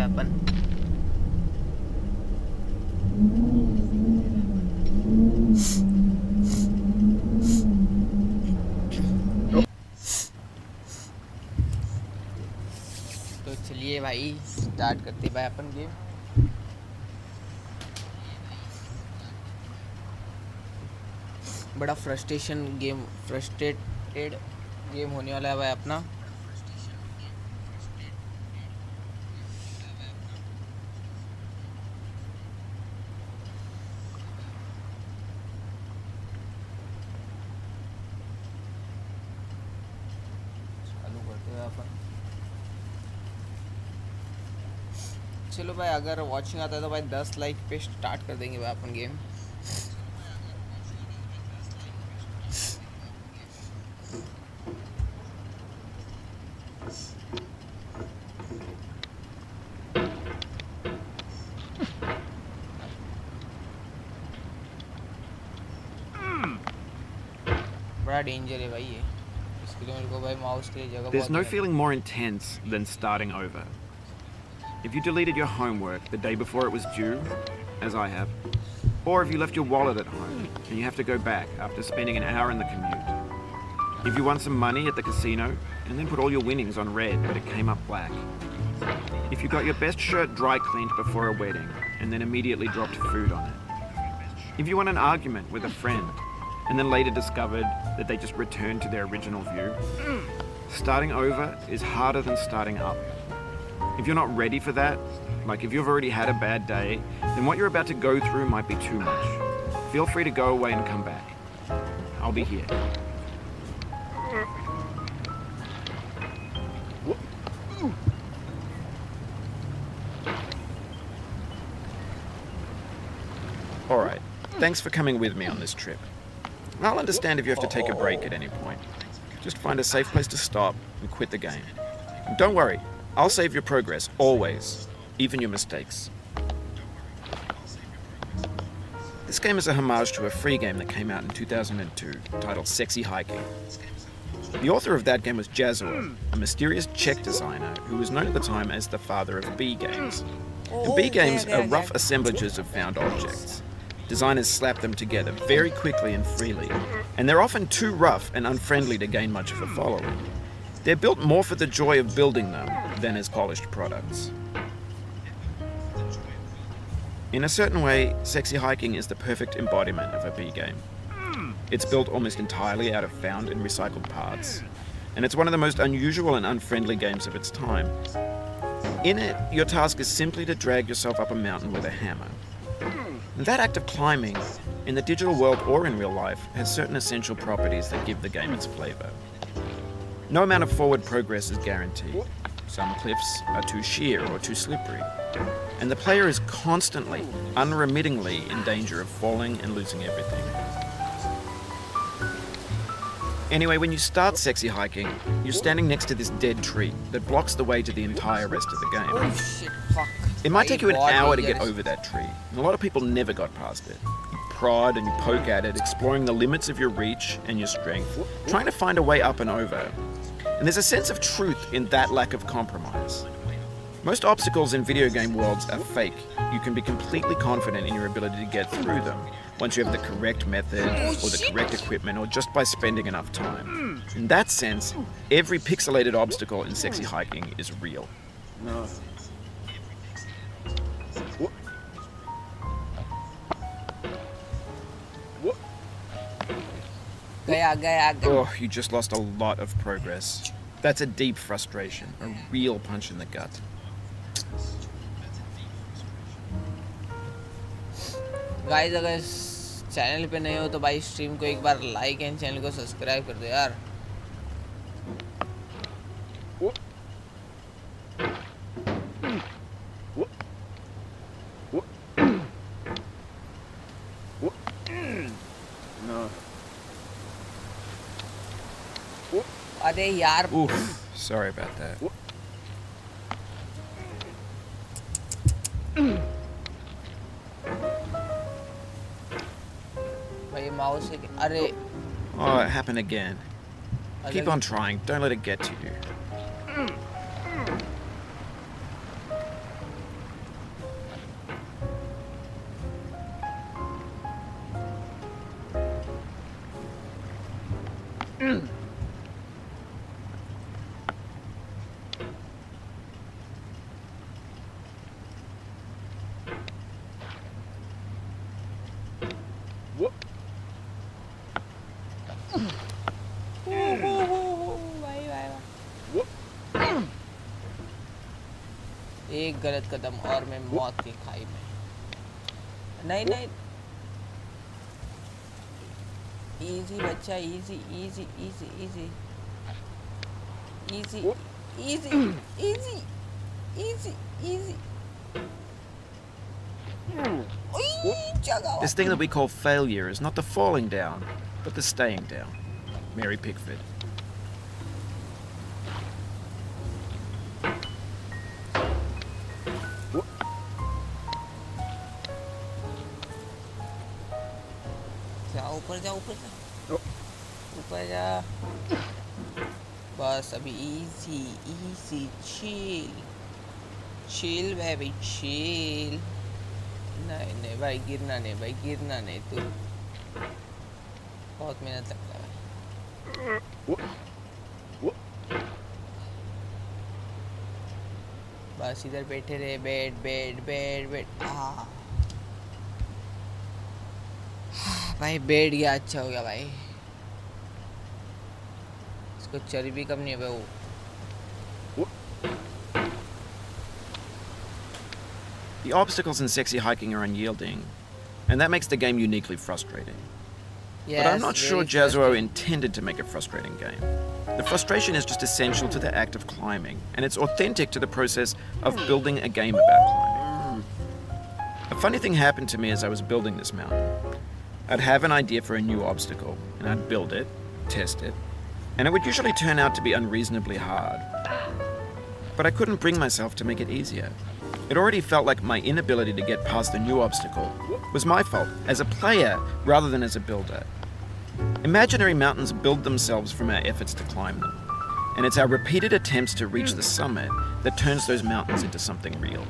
भाई अपन। तो चलिए भाई स्टार्ट करते भाई अपन गेम। बड़ा फ्रस्ट्रेटेड गेम होने वाला है भाई अपना। चालू करते हैं अपन। चलो भाई अगर वॉचिंग आता है तो भाई 10 लाइक पे स्टार्ट कर देंगे भाई अपन गेम। बड़ा डेंजर है भाई ये, इसके लिए मेरे को भाई माउस के लिए जगह। There's no feeling more intense than starting over. If you deleted your homework the day before it was due, as I have, or if you left your wallet at home and you have to go back after spending an hour in the commute. If you won some money at the casino and then put all your winnings on red but it came up black. If you got your best shirt dry cleaned before a wedding and then immediately dropped food on it. If you won an argument with a friend and then later discovered that they just returned to their original view. Starting over is harder than starting up. If you're not ready for that, like if you've already had a bad day, then what you're about to go through might be too much. Feel free to go away and come back. I'll be here. Alright, thanks for coming with me on this trip. I'll understand if you have to take a break at any point. Just find a safe place to stop and quit the game. And don't worry, I'll save your progress, always, even your mistakes. This game is a homage to a free game that came out in 2002, titled Sexy Hiking. The author of that game was Jazor, a mysterious Czech designer who was known at the time as the father of B games. And B games are rough assemblages of found objects. Designers slap them together very quickly and freely, and they're often too rough and unfriendly to gain much of a following. They're built more for the joy of building them than as polished products. In a certain way, Sexy Hiking is the perfect embodiment of a B game. It's built almost entirely out of found and recycled parts, and it's one of the most unusual and unfriendly games of its time. In it, your task is simply to drag yourself up a mountain with a hammer. And that act of climbing, in the digital world or in real life, has certain essential properties that give the game its flavour. No amount of forward progress is guaranteed. Some cliffs are too sheer or too slippery. And the player is constantly, unremittingly in danger of falling and losing everything. Anyway, when you start Sexy Hiking, you're standing next to this dead tree that blocks the way to the entire rest of the game. Oh shit, fuck. It might take you an hour to get over that tree, and a lot of people never got past it. You prod and you poke at it, exploring the limits of your reach and your strength, trying to find a way up and over. And there's a sense of truth in that lack of compromise. Most obstacles in video game worlds are fake. You can be completely confident in your ability to get through them once you have the correct method or the correct equipment or just by spending enough time. In that sense, every pixelated obstacle in Sexy Hiking is real. No. गया Oh, you just lost a lot of progress. That's a deep frustration, a real punch in the gut. Guys अगर इस channel पे नए हो तो भाई stream को एक बार लाइक एंड चैनल को सब्सक्राइब कर दो यार। अरे यार Oof, sorry about that. भाई माउस से अरे Oh, it happened again. Keep on trying. Don't let it get to you. भाई भाई एक गलत कदम और मैं मौत की खाई में। नहीं नहीं, इजी बच्चा, easy easy easy easy easy easy easy easy easy. This thing that we call failure is not the falling down, but the staying down. Mary Pickford. जा ऊपर जा ऊपर जा ऊपर जा। बस अभी easy easy chill chill baby chill. नहीं नहीं भाई गिरना नहीं, भाई गिरना नहीं, तू बहुत मेहनत लगता है भाई। बस इधर बैठे रहे, बैठ बैठ बैठ बैठ। भाई बैठ गया, अच्छा हो गया भाई। इसको चर्बी कम नहीं है भाई। वो The obstacles in sexy hiking are unyielding, and that makes the game uniquely frustrating. yes, But I'm not sure Jazuo frustrating. intended to make a frustrating game. The frustration is just essential to the act of climbing, and it's authentic to the process of building a game about climbing. A funny thing happened to me as I was building this mountain. I'd have an idea for a new obstacle, and I'd build it, test it, and it would usually turn out to be unreasonably hard. But I couldn't bring myself to make it easier. It already felt like my inability to get past the new obstacle was my fault as a player rather than as a builder. Imaginary mountains build themselves from our efforts to climb them, and it's our repeated attempts to reach the summit that turns those mountains into something real.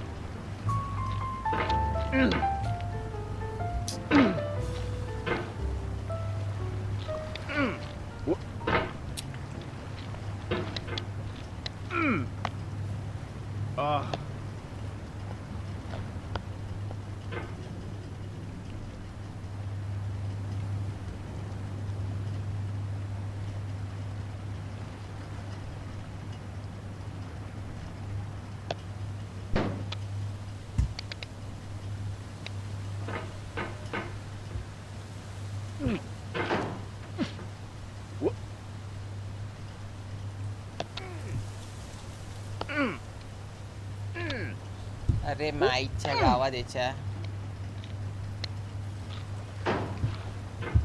अरे माईच्या गावात याच्या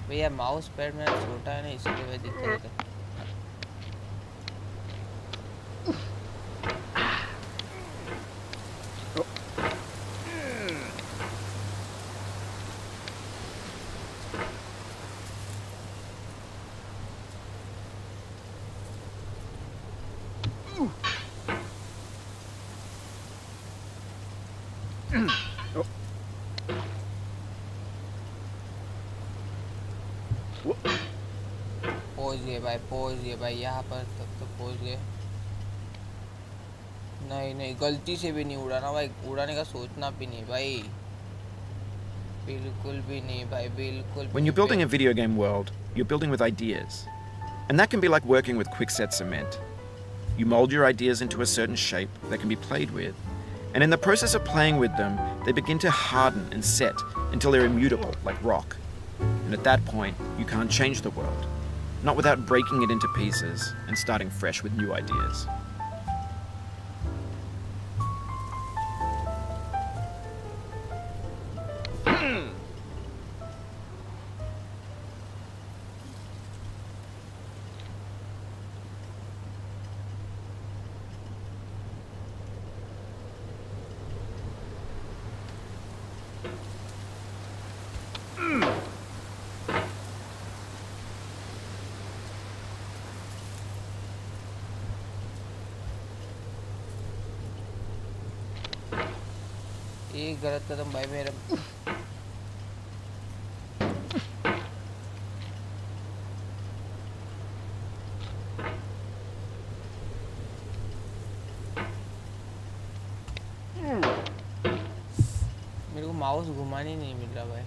भैया mouse pad मेरा छोटा है ना, इसलिए वह दिक्कत होता है। पहुंच गए भाई, पहुंच गए भाई, यहाँ पर तक तो पहुंच गए। नहीं नहीं, गलती से भी नहीं उड़ाना भाई, उड़ाने का सोचना भी नहीं भाई, बिल्कुल भी नहीं भाई, बिल्कुल। When you're building a video game world, you're building with ideas. And that can be like working with quickset cement. You mold your ideas into a certain shape that can be played with. And in the process of playing with them, they begin to harden and set until they're immutable, like rock. And at that point, you can't change the world. Not without breaking it into pieces and starting fresh with new ideas. एक गलत कदम भाई मेरा। Mouse घुमाने नहीं मिल रहा भाई।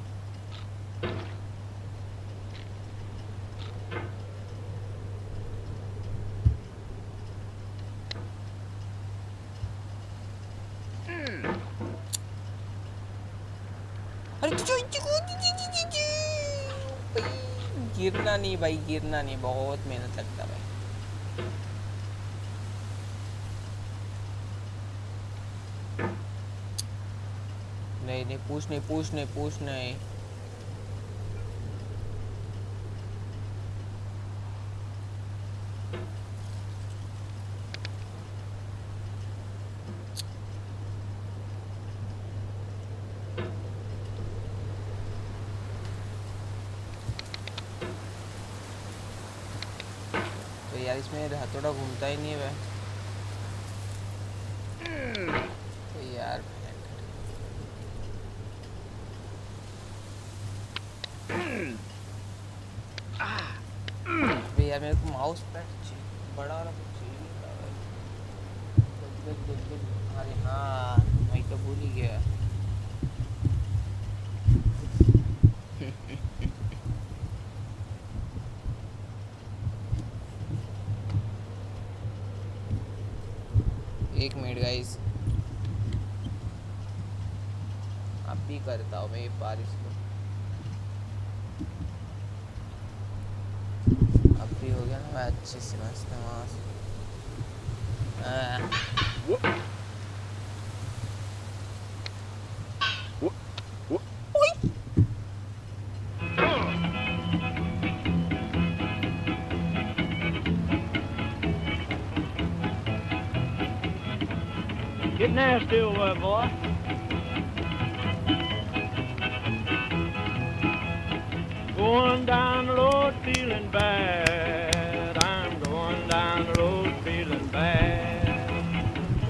अरे गिरना नहीं भाई, गिरना नहीं, बहुत मेहनत लगता भाई। नहीं नहीं, पूछ नहीं, पूछ नहीं, पूछ नहीं। तो यार इसमें हथौड़ा घूमता ही नहीं है भाई। तो यार यार मेरे को माउस पैड बड़ा वाला कुछ चाहिए था भाई। अरे हाँ, मैं तो भूल ही गया। एक मिनट गाइस, अब भी करता हूँ मैं ये बारिश को। अब भी हो गया ना, मैं अच्छे से मस्त वहाँ से। Get nasty over there, boy. Going down the road feeling bad. I'm going down the road feeling bad.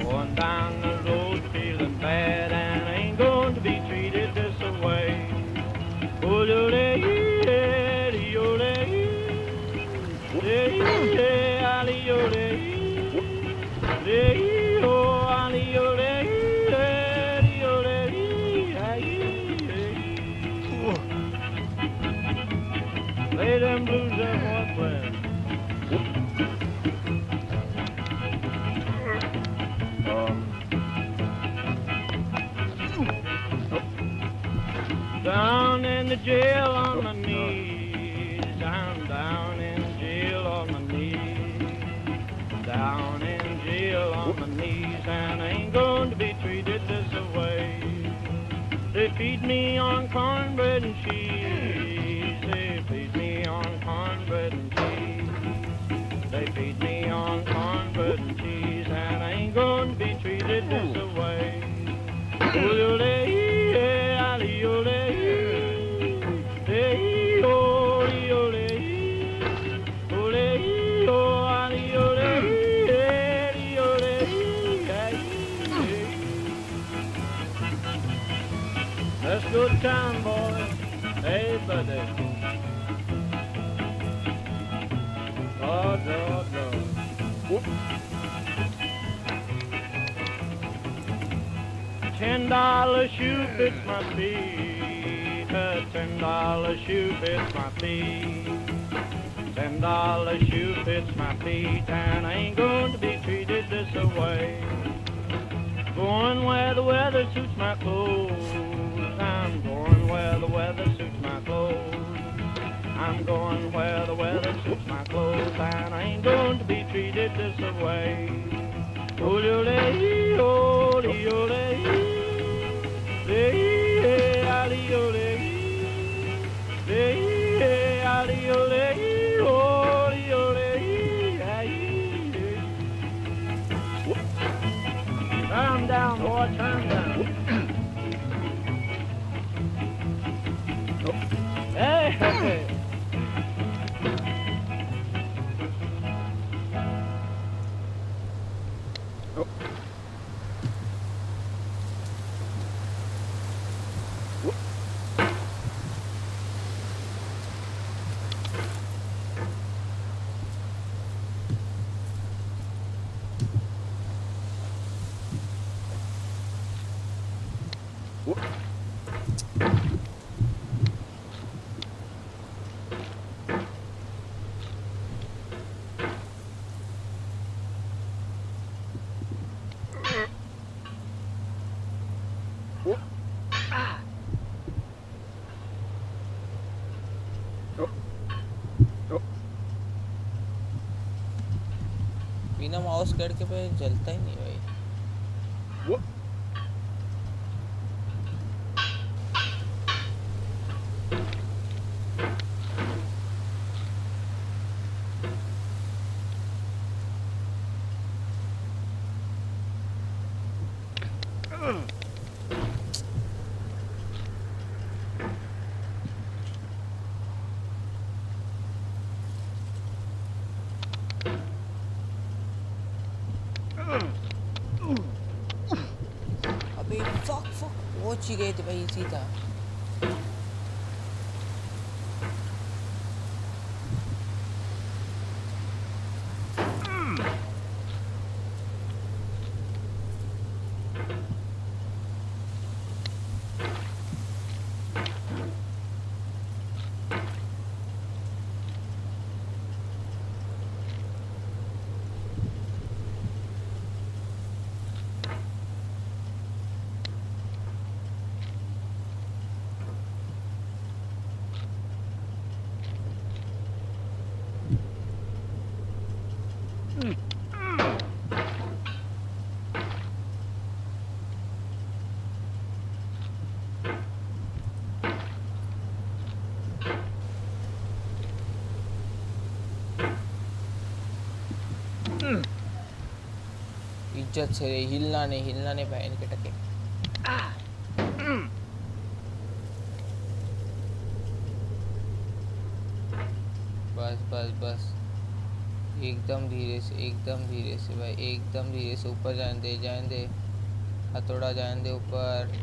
Going down the road feeling bad, and I ain't going to be treated this way. Oh, lay them blues there, boy, playing. Down in the jail on my knees. I'm down in jail on my knees. Down in jail on my knees, and I ain't going to be treated this way. They feed me on cornbread and cheese. They feed me on cornbread and cheese. They feed me on cornbread and cheese, and I ain't going to be treated this way. That's good time, boys. Hey, buddy. Oh, no, no. $10 shoe fits my feet. A $10 shoe fits my feet. $10 shoe fits my feet, and I ain't going to be treated this way. Going where the weather suits my clothes. I'm going where the weather suits my clothes. I'm going where the weather suits my clothes, and I ain't going to be treated this way. Ole, ole, ole, Turn down, boy, turn down. Hey, hey. बिना mouse करके पे चलता ही नहीं भाई. अबे fuck पहुंच ही गए थे भाई. इसी था. इज्जत से रे. हिलना नहीं बहन के टके. बस एकदम धीरे से भाई. एकदम धीरे से. ऊपर जाने दे. हथौड़ा जाने दे ऊपर.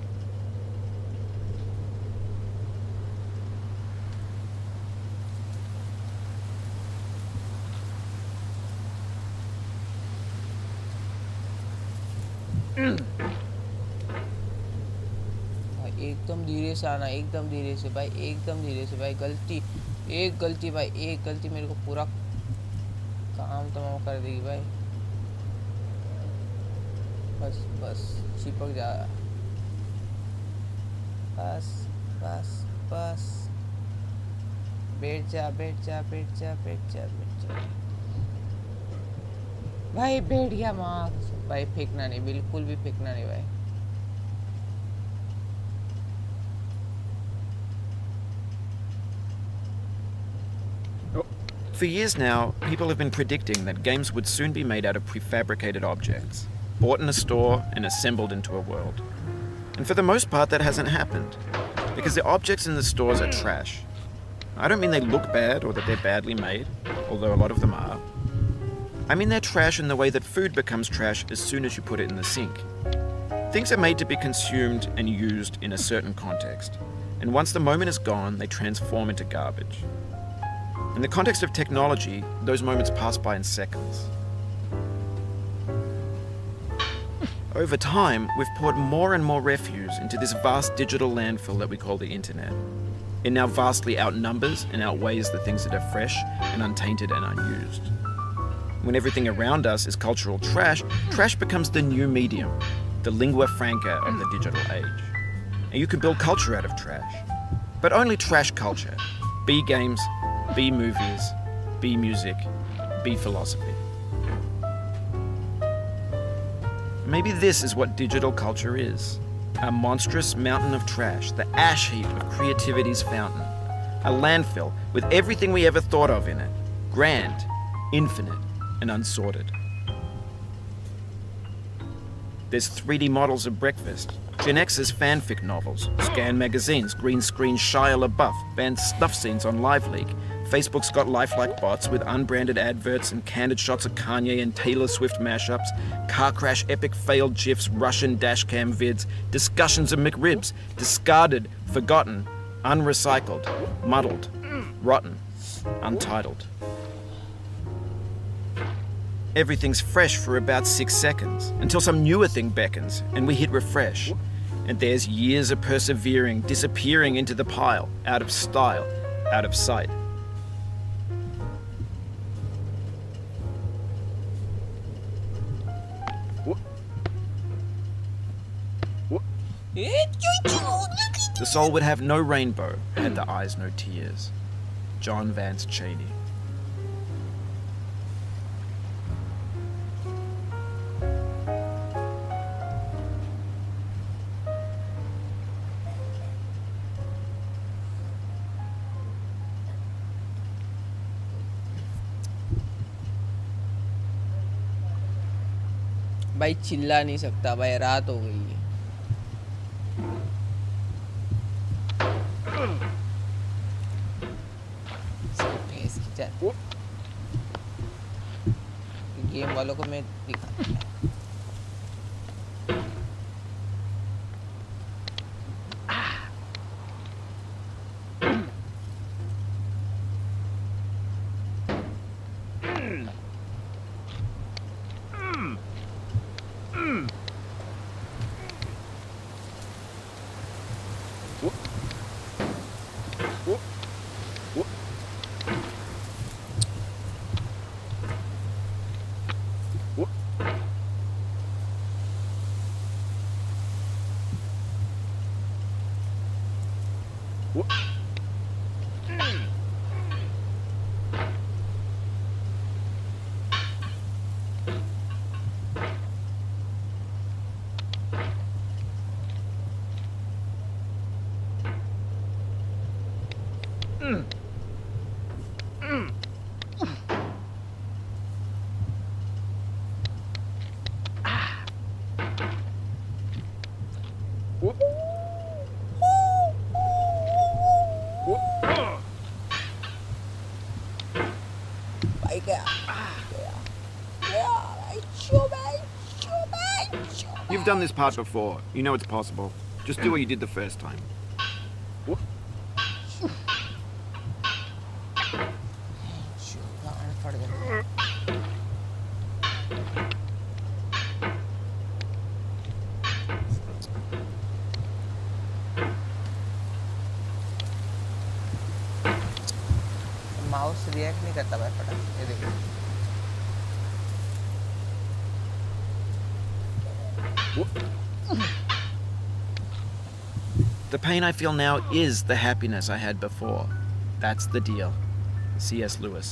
एकदम धीरे से आना. एकदम धीरे से भाई. गलती भाई. एक गलती मेरे को पूरा काम तमाम कर देगी भाई. बस चिपक जा. बस बैठ जा भाई. बैठ गया माँ भाई. फेंकना नहीं, बिल्कुल भी फेंकना नहीं भाई. For years now, people have been predicting that games would soon be made out of prefabricated objects, bought in a store and assembled into a world. And for the most part, that hasn't happened, because the objects in the stores are trash. I don't mean they look bad or that they're badly made, although a lot of them are. I mean they're trash in the way that food becomes trash as soon as you put it in the sink. Things are made to be consumed and used in a certain context, and once the moment is gone, they transform into garbage. In the context of technology, those moments pass by in seconds. Over time, we've poured more and more refuse into this vast digital landfill that we call the internet. It now vastly outnumbers and outweighs the things that are fresh and untainted and unused. When everything around us is cultural trash, trash becomes the new medium, the lingua franca of the digital age. And you can build culture out of trash. But only trash culture. Be games, be movies, be music, be philosophy. Maybe this is what digital culture is. A monstrous mountain of trash, the ash heap of creativity's fountain. A landfill with everything we ever thought of in it. Grand, infinite, and unsorted. There's 3D models of breakfast, Gen X's fanfic novels, scan magazines, green screen Shia LaBeouf, banned snuff scenes on LiveLeak. Facebook's got lifelike bots with unbranded adverts and candid shots of Kanye and Taylor Swift mashups, car crash epic failed GIFs, Russian dashcam vids, discussions of McRibs, discarded, forgotten, unrecycled, muddled, rotten, untitled. Everything's fresh for about 6 seconds, until some newer thing beckons, and we hit refresh. And there's years of persevering, disappearing into the pile, out of style, out of sight. The soul would have no rainbow, had the eyes no tears. John Vance Cheney. भाई चिल्ला नहीं सकता भाई, रात हो गई है। भैंस की जात। गेम वालों को मैं दिखा। भाई गया You've done this part before. You know it's possible. Just do what you did the first time. Mouse react नहीं करता भाई फटाफट, ये देखो। The pain I feel now is the happiness I had before. That's the deal. C.S. Lewis.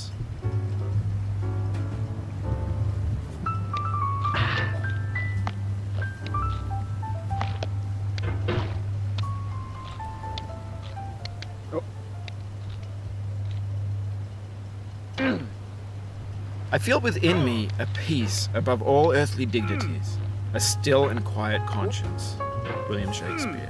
I feel within me a peace above all earthly dignities, a still and quiet conscience. William Shakespeare.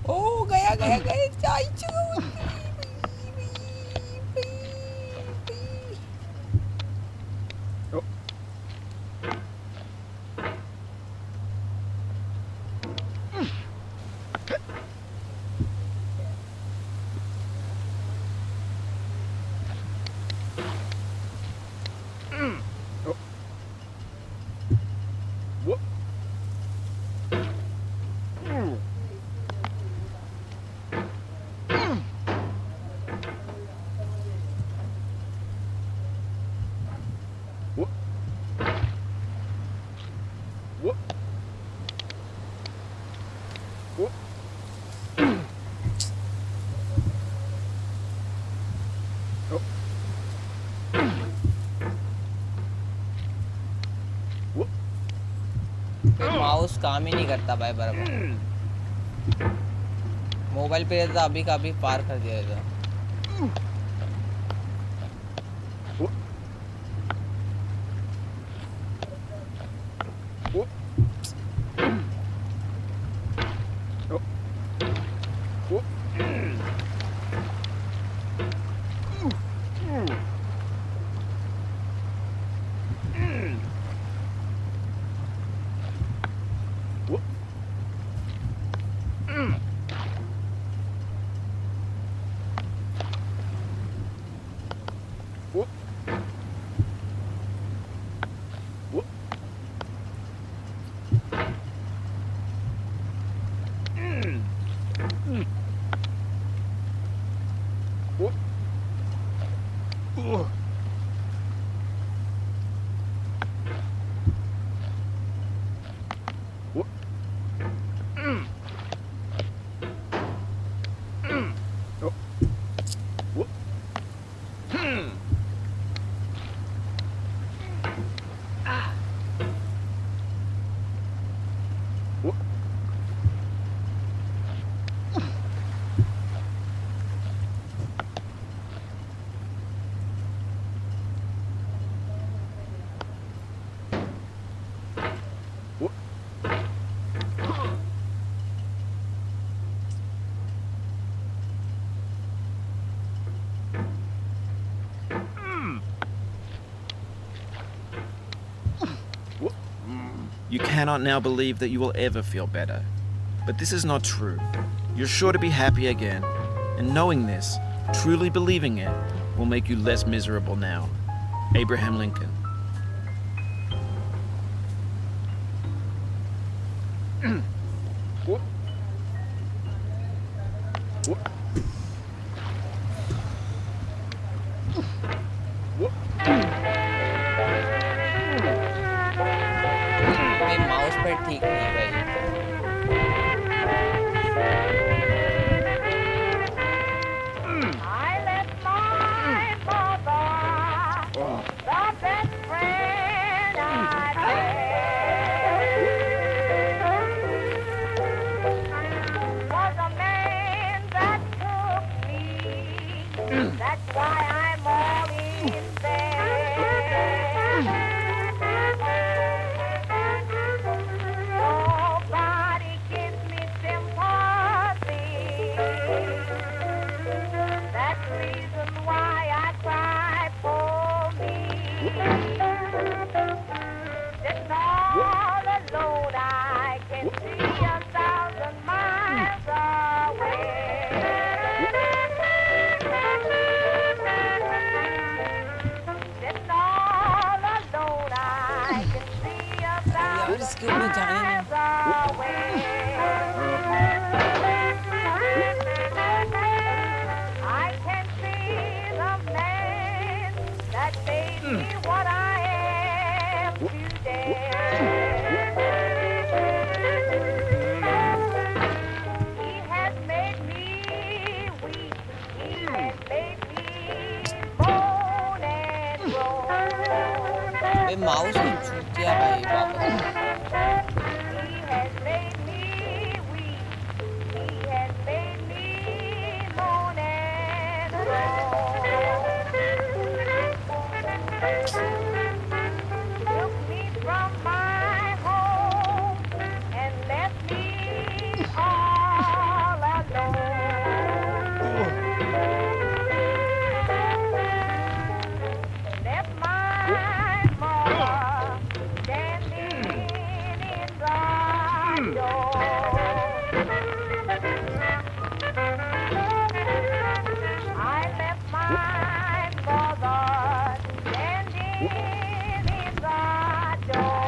ओ गया गया गया चाचू। Mouse काम ही नहीं करता भाई बराबर। Mobile पे रहता अभी का अभी पार कर दिया था। You cannot now believe that you will ever feel better. But this is not true. You're sure to be happy again, and knowing this, truly believing it, will make you less miserable now. Abraham Lincoln. भाई mouse पर ठीक नहीं भाई I left my mother, the best friend I had. Was a man that took me. That's why I'm all in bed. Nobody gives me sympathy. That's the reason why I cry for me. Sitting all alone, I can see 1,000 miles away. Sitting all alone, I can see 1,000 इसके ऊपर जाने नहीं miles away. I can see the man that made me what I am today. He has made me weak. He has made me moan and groan. भाई mouse नहीं छूट गया भाई वापस He has made me weak. He has made me moan and groan. Took me from my home and left me all alone. Left my mother standing in the door. I left my mother standing in the door.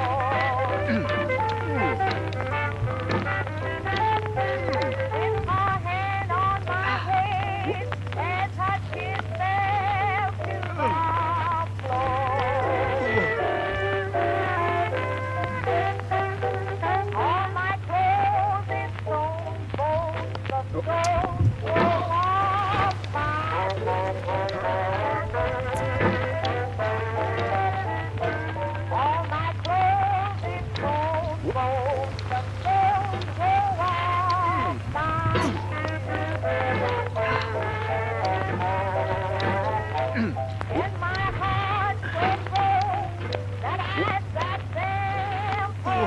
With her hand on my head as her kiss fell to the floor. All my clothes is sewn, bones, the clothes grow off my all my clothes is sewn, bones, the clothes grow off my and my heart so cold that I sat there for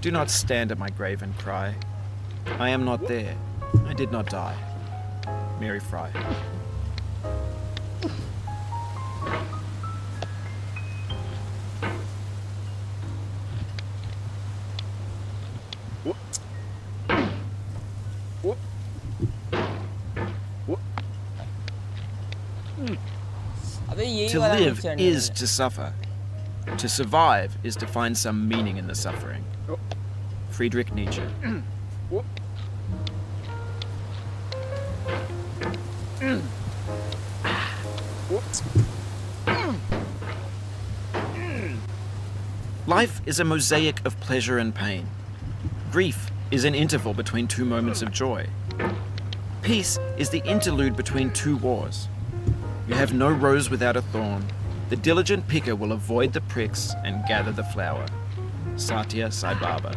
Do not stand at my grave and cry. I am not there. I did not die. Mary Fry. अबे यही To वाला live mission is है। to suffer. To survive is to find some meaning in the suffering. Friedrich Nietzsche. Life is a mosaic of pleasure and pain. Grief is an interval between two moments of joy. Peace is the interlude between two wars. You have no rose without a thorn. The diligent picker will avoid the pricks and gather the flower. Satya Sai Baba.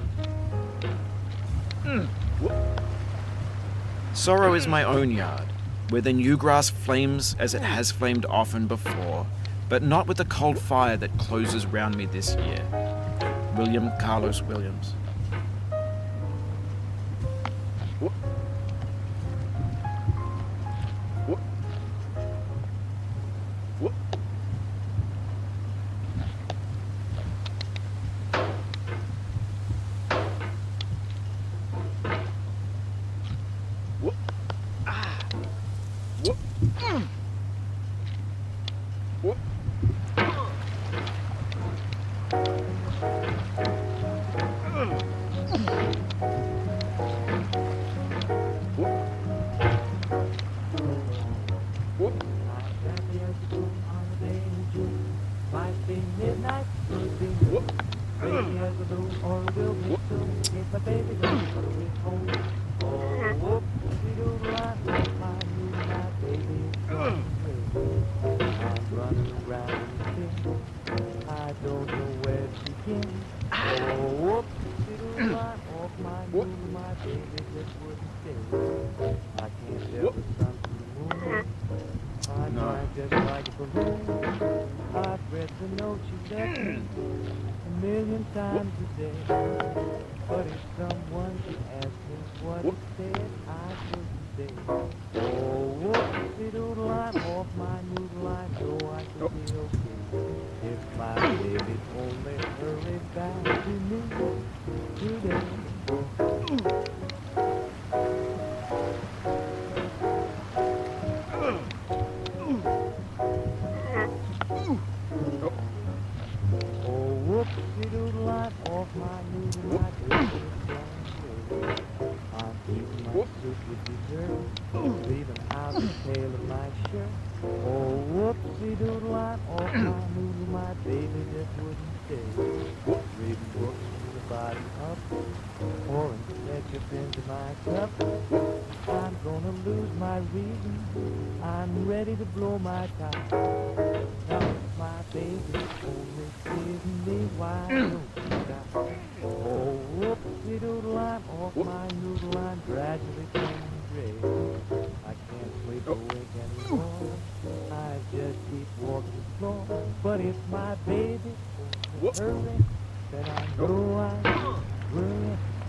Sorrow is my own yard, where the new grass flames as it has flamed often before, but not with the cold fire that closes round me this year. William Carlos Williams.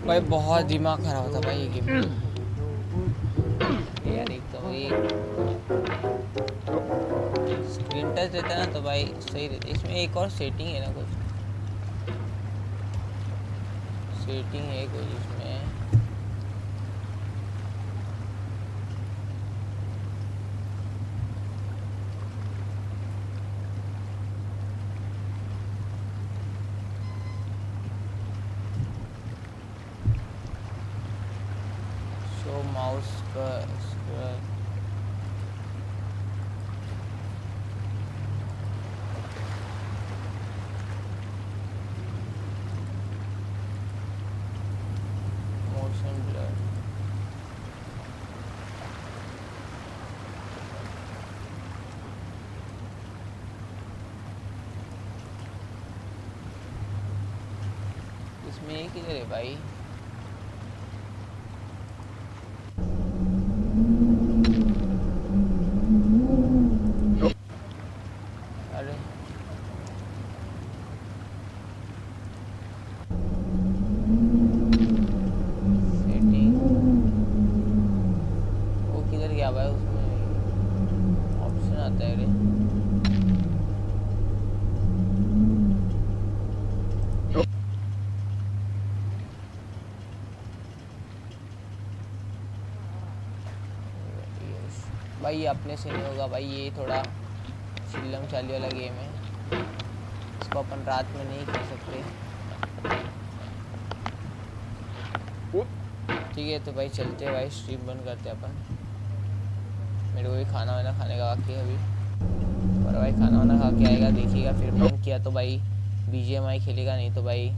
भाई बहुत दिमाग खराब था भाई ये game यार। एक तो ये स्क्रीन टच रहता है ना तो भाई सही रहता है। इसमें एक और सेटिंग है ना, कुछ सेटिंग है कुछ इसमें। माउस का मोशन ब्लर इसमें एक किधर है भाई? भाई ये अपने से नहीं होगा भाई, ये थोड़ा चिल्लम चाली वाला गेम है, इसको अपन रात में नहीं खेल सकते। ठीक है तो भाई चलते हैं भाई, स्ट्रीम बंद करते हैं अपन। मेरे को भी खाना वाना खाने का बाकी है अभी, और भाई खाना वाना खा के आएगा देखिएगा, फिर बंद किया तो भाई BGMI खेलेगा, नहीं तो भाई